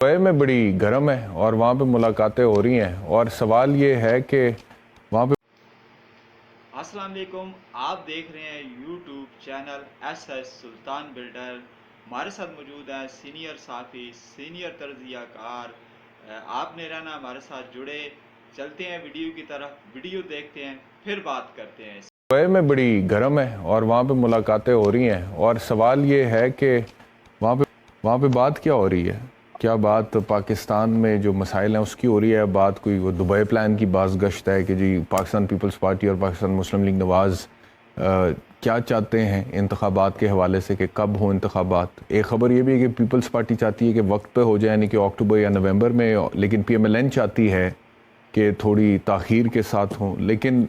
Dubai میں بڑی گرم ہے اور وہاں پہ ملاقاتیں ہو رہی ہیں، اور سوال یہ ہے کہ وہاں پہ السلام علیکم، آپ دیکھ رہے ہیں یوٹیوب چینل ایس ایس سلطان بلڈر۔ ہمارے ساتھ موجود ہیں سینئر صحافی، سینئر تجزیہ کار۔ آپ نے رہنا ہمارے ساتھ جڑے، چلتے ہیں ویڈیو کی طرف، ویڈیو دیکھتے ہیں پھر بات کرتے ہیں۔ دبئی میں بڑی گرم ہے اور وہاں پہ ملاقاتیں ہو رہی ہیں، اور سوال یہ ہے کہ وہاں پہ بات کیا ہو رہی ہے؟ کیا بات پاکستان میں جو مسائل ہیں اس کی ہو رہی ہے؟ بات کوئی وہ دبئی پلان کی باز گشت ہے کہ جی پاکستان پیپلز پارٹی اور پاکستان مسلم لیگ نواز کیا چاہتے ہیں انتخابات کے حوالے سے، کہ کب ہوں انتخابات؟ ایک خبر یہ بھی ہے کہ پیپلز پارٹی چاہتی ہے کہ وقت پہ ہو جائے، یعنی کہ اکتوبر یا نومبر میں، لیکن پی ایم ایل این چاہتی ہے کہ تھوڑی تاخیر کے ساتھ ہوں۔ لیکن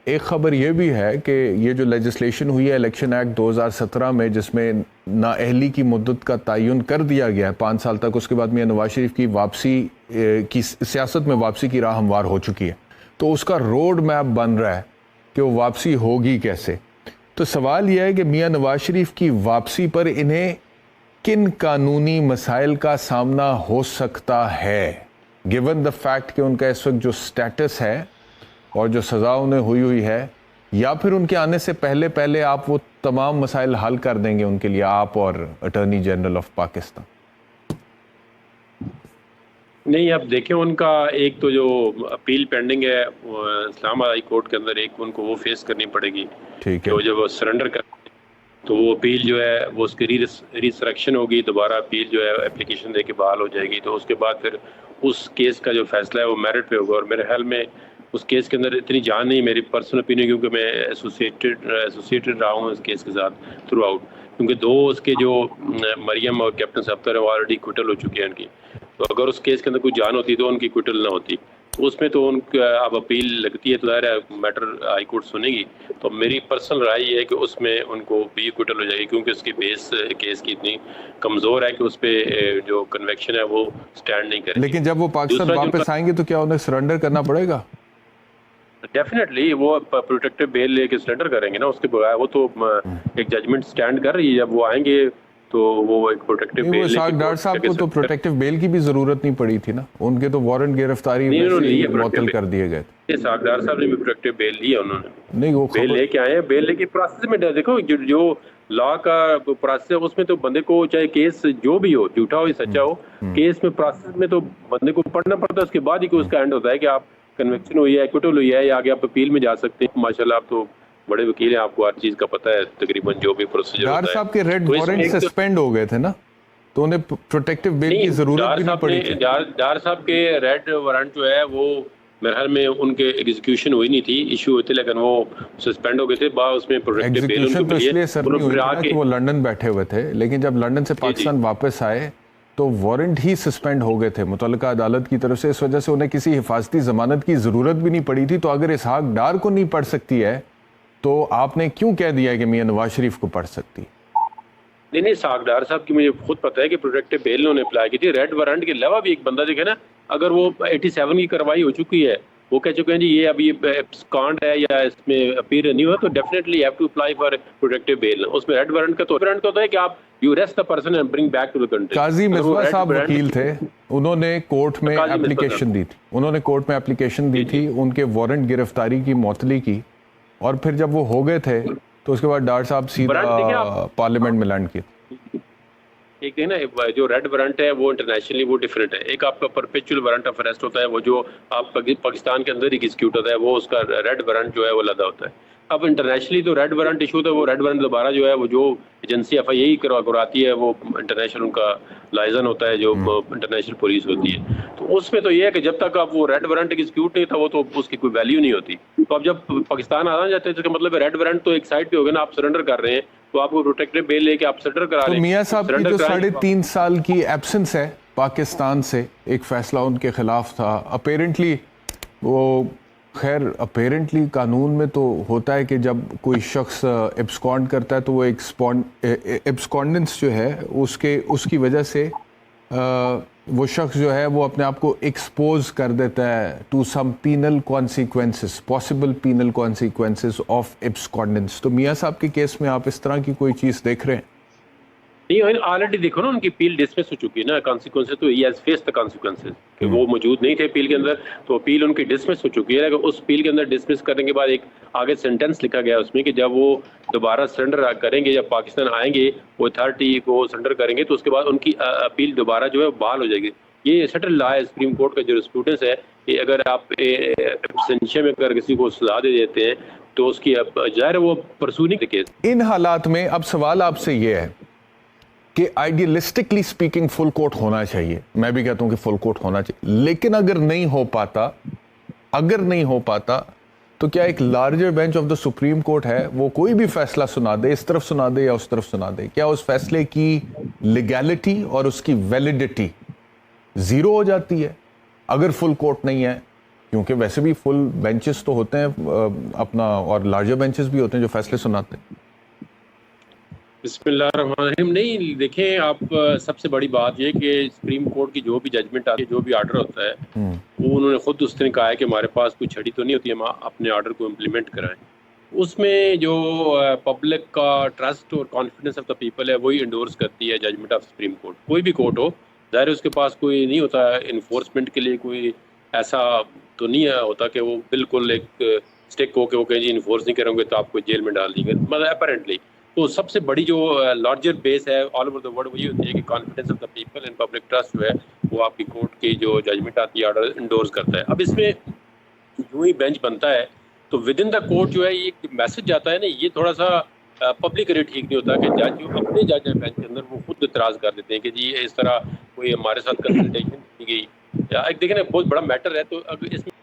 ایک خبر یہ بھی ہے کہ یہ جو لیجسلیشن ہوئی ہے الیکشن ایکٹ 2017 میں، جس میں نااہلی کی مدت کا تعین کر دیا گیا ہے 5 سال تک، اس کے بعد میاں نواز شریف کی واپسی کی سیاست میں واپسی کی راہ ہموار ہو چکی ہے، تو اس کا روڈ میپ بن رہا ہے کہ وہ واپسی ہوگی کیسے۔ تو سوال یہ ہے کہ میاں نواز شریف کی واپسی پر انہیں کن قانونی مسائل کا سامنا ہو سکتا ہے، گیون دا فیکٹ کہ ان کا اس وقت جو سٹیٹس ہے اور جو سزا انہیں ہوئی ہے، یا پھر ان کے آنے سے پہلے آپ وہ تمام مسائل حل کر دیں گے ان کے لیے، آپ اور اٹارنی جنرل آف پاکستان؟ نہیں، اب دیکھیں ان کا ایک تو جو اپیل پینڈنگ ہے اسلام آباد ہائی کورٹ کے اندر، ایک ان کو وہ فیس کرنی پڑے گی ٹھیک کہ ہے، وہ جب سرنڈر کر تو وہ اپیل جو ہے وہ اس کی ریسریکشن ہوگی، دوبارہ اپیل جو ہے اپلیکیشن دے کے بحال ہو جائے گی، تو اس کے بعد پھر اس کیس کا جو فیصلہ ہے وہ میرٹ پہ ہوگا۔ اور میرے خیال میں اس کیس کے اندر اتنی جان نہیں، میری پرسنل اوپینین، کیونکہ میں ایسوسیٹڈ رہا ہوں اس کیس کے ساتھ تھرو آؤٹ، کیونکہ دو اس کے جو مریم اور کیپٹن سفتر ہیں وہ آلریڈی کوئٹل ہو چکے ہیں ان کی، تو اگر اس کیس کے اندر کوئی جان ہوتی تو ان کی کوئٹل نہ ہوتی، تو اس میں تو ان کا اب اپیل لگتی ہے تو ظاہر ہے میٹر ہائی کورٹ سنے گی، تو میری پرسنل رائے یہ ہے کہ اس میں ان کو بھی کوئٹل ہو جائے گی، کیونکہ اس کی بیس کیس کی اتنی کمزور ہے کہ اس پہ جو کنویکشن ہے وہ سٹینڈ نہیں کرے گی۔ لیکن جب وہ پاکستان دوسرا جو واپس آئیں گے تو کیا انہیں سرنڈر کرنا پڑے گا؟ ڈیفینیٹلی وہ پروٹیکٹیو بیل لے کے سرنڈر کریں گے نا، اس کے بغیر وہ تو ایک ججمنٹ سٹینڈ کر رہی ہے، جب وہ آئیں گے تو وہ ایک پروٹیکٹیو نہیں، وہ بیل لے اسحاق ڈار صاحب کو تو پروٹیکٹیو بیل کی بھی ضرورت نہیں پڑی تھی نا، ان کے تو وارنٹ گرفتاری ویسے ہی معطل کر دیے گئے تھے۔ اسحاق ڈار صاحب نے بھی پروٹیکٹیو بیل لی ہے، انہوں نے نہیں، وہ بیل لے کے آئے ہیں، بیل لے کے پروسیس میں دیکھو جو لا کا پروسیس ہے اس میں تو بندے کو چاہے کیس جو بھی ہو، جھوٹا ہو یا سچا ہو، کیس میں پروسیس میں تو بندے کو پڑھنا پڑتا ہے، اس کے بعد ہی کوئی اس کا اینڈ ہوتا ہے کہ آپ کنوکشن ہوئی ہے، ایکوٹل ہوئی ہے، یا آگے آپ اپیل میں جا سکتے ہیں۔ ماشاءاللہ آپ تو بڑے وکیل ہیں، آپ کو ہر چیز کا پتہ ہے تقریباً جو بھی پروسیجر ڈار ہوتا ہے۔ صاحب کے ریڈ تو اس وارنٹ میں سسپینڈ ہو گئے تھے نا، تو انہیں پروٹیکٹیو بیل کی ضرورت بھی نہیں پڑی تھی۔ ڈار صاحب کے ریڈ وارنٹ جو ہے وہ میرے خیال میں ان کے ایگزیکیوشن ہوئی نہیں تھی، ایشو ہوئے تھے، لیکن وہ سسپینڈ ہو گئے تھے، بعد اس میں پروٹیکٹیو بیل ان کو ایگزیکیوشن تو ملی اس ہے۔ لیے سر نہیں ہوئی تھی نا کہ وہ لنڈن بیٹھے ہوئے تھے، لیکن جب لنڈن سے پاکستان واپس آئے تو وارنٹ ہی سسپینڈ ہو گئے تھے متعلقہ عدالت کی طرف سے، اس وجہ سے انہیں کسی حفاظتی ضمانت کی ضرورت بھی نہیں پڑی تھی۔ تو اگر اسحاق ڈار کو نہیں پڑھ سکتی ہے تو آپ نے کیوں کہہ دیا کہ میاں نواز شریف کو پڑھ سکتی؟ نہیں، اسحاق ڈار صاحب کی مجھے خود پتہ ہے کہ پروٹیکٹیو بیل انہوں نے اپلائی کی تھی۔ ریڈ وارنٹ کے علاوہ بھی ایک بندہ دیکھے نا، اگر وہ 87 کی کارروائی ہو چکی ہے، وہ کہہ چکے ہیں جی یہ ابھی کانڈ ہے یا اس میں اپیل نہیں ہوا، تو definitely have to apply for protective bail. اس میں ریڈ وارنٹ کا تو ہوتا ہے کہ آپ you arrest the person and bring back to the country. Qazi Misbah صاحب وکیل تھے، انہوں نے کورٹ میں اپلیکیشن دی تھی، ان کے وارنٹ گرفتاری کی معطلی کی، اور پھر جب وہ ہو گئے تھے تو اس کے بعد ڈار صاحب سیدھا پارلیمنٹ میں لینڈ کیے۔ ایک ہے نا جو ریڈ وارنٹ ہے وہ انٹرنیشنلی وہ ڈیفرنٹ ہے، ایک آپ کا پرپیچول وارنٹ آف اریسٹ ہوتا ہے، وہ جو آپ پاکستان کے اندر ایگزیکیوٹ ہوتا ہے، وہ اس کا ریڈ وارنٹ جو ہے وہ علیحدہ ہوتا ہے۔ اب انٹرنیشنلی تو ریڈ وارنٹ ایشو ہوتا ہے، وہ ریڈ وارنٹ دوبارہ جو ہے وہ جو ایجنسی ایف آئی اے کراتی ہے، وہ انٹرنیشنل ان کا لائزن ہوتا ہے جو انٹرنیشنل پولیس ہوتی ہے، تو اس میں تو یہ ہے کہ جب تک آپ وہ ریڈ وارنٹ ایگزیکیوٹ نہیں تھا وہ تو اس کی کوئی ویلیو نہیں ہوتی۔ تو اب جب پاکستان آنا جاتے ہیں تو اس کا مطلب ریڈ وارنٹ تو ایک سائڈ پہ ہوگا نا، آپ سرنڈر کر رہے ہیں تو آپ کو پروٹیکٹیو بیل لے کے آپ سرنڈر کرا لیں۔ تو میاں صاحب کی جو 3.5 سال کی ایبسنس ہے پاکستان سے، ایک فیصلہ ان کے خلاف تھا، اپیرنٹلی وہ خیر اپیرنٹلی قانون میں تو ہوتا ہے کہ جب کوئی شخص ایبسکونڈ کرتا ہے تو وہ ایبسکونڈنس جو ہے اس کی وجہ سے وہ شخص جو ہے وہ اپنے آپ کو ایکسپوز کر دیتا ہے to some penal consequences, possible penal consequences of abscondence. تو میاں صاحب کے کیس میں آپ اس طرح کی کوئی چیز دیکھ رہے ہیں؟ نہیں آلریڈی دیکھو نا ان کی اپیل ڈسمس ہو چکی ہے نا, کانسیکوینسز تو ہی ہیز فیس دی کانسیکوینسز کہ وہ موجود نہیں تھے اپیل کے اندر, تو اپیل ان کی ڈسمس ہو چکی ہے. لیکن اس اپیل کے اندر ڈسمس کرنے کے بعد ایک آگے سینٹینس لکھا گیا اس میں کہ جب وہ دوبارہ سرنڈر کریں گے, جب پاکستان آئیں گے وہ اتھارٹی کو سرنڈر کریں گے, تو اس کے بعد ان کی اپیل دوبارہ جو ہے بحال ہو جائے گی. یہ سیٹل لا ہے سپریم کورٹ کا جو اسٹوڈنٹس ہے کہ اگر آپ ایبسینشیا میں اگر کسی کو سزا دے دیتے ہیں تو اس کی ظاہر وہ پرسو نہیں کیس. ان حالات میں اب سوال آپ سے یہ ہے کہ آئیڈیلسٹکلی سپیکنگ فل کورٹ ہونا چاہیے, میں بھی کہتا ہوں کہ فل کورٹ ہونا چاہیے, لیکن اگر نہیں ہو پاتا تو کیا ایک larger bench of the supreme court ہے وہ کوئی بھی فیصلہ سنا دے, اس طرف سنا دے یا اس طرف سنا دے, کیا اس فیصلے کی لیگیلٹی اور اس کی ویلیڈیٹی زیرو ہو جاتی ہے اگر فل کورٹ نہیں ہے؟ کیونکہ ویسے بھی فل بینچز تو ہوتے ہیں اپنا, اور لارجر بینچز بھی ہوتے ہیں جو فیصلے سناتے ہیں. بسم اللہ الرحمن الرحیم. نہیں دیکھیں آپ, سب سے بڑی بات یہ کہ سپریم کورٹ کی جو بھی ججمنٹ آتی ہے, جو بھی آرڈر ہوتا ہے, وہ انہوں نے خود اس نے کہا ہے کہ ہمارے پاس کوئی چھڑی تو نہیں ہوتی, ہم اپنے آرڈر کو امپلیمنٹ کرائیں. اس میں جو پبلک کا ٹرسٹ اور کانفیڈنس آف دا پیپل ہے وہی انڈورس کرتی ہے ججمنٹ آف سپریم کورٹ. کوئی بھی کورٹ ہو ظاہر اس کے پاس کوئی نہیں ہوتا انفورسمنٹ کے لیے, کوئی ایسا تو نہیں ہوتا کہ وہ بالکل ایک اسٹیک ہو کے وہ کہیں جی انفورس نہیں کریں گے تو آپ کو جیل میں ڈال دیں گے, مطلب اپیرنٹلی. تو سب سے بڑی جو لارجر بیس ہے آل اوور دا ورلڈ وہی ہوتی ہے کہ confidence of the people and public trust جو ہے وہ آپ کی کورٹ کی جو ججمنٹ آتی ہے آرڈر انڈورس کرتا ہے. اب اس میں جو ہی بینچ بنتا ہے تو ود ان دا کورٹ جو ہے یہ میسج جاتا ہے نا, یہ تھوڑا سا پبلکلی ٹھیک نہیں ہوتا کہ جج جو اپنے جج ہیں بینچ کے اندر وہ خود اعتراض کر دیتے ہیں کہ جی اس طرح کوئی ہمارے ساتھ کنسلٹیشن کی گئی. ایک دیکھیں بہت بڑا میٹر ہے, تو اگر اس میں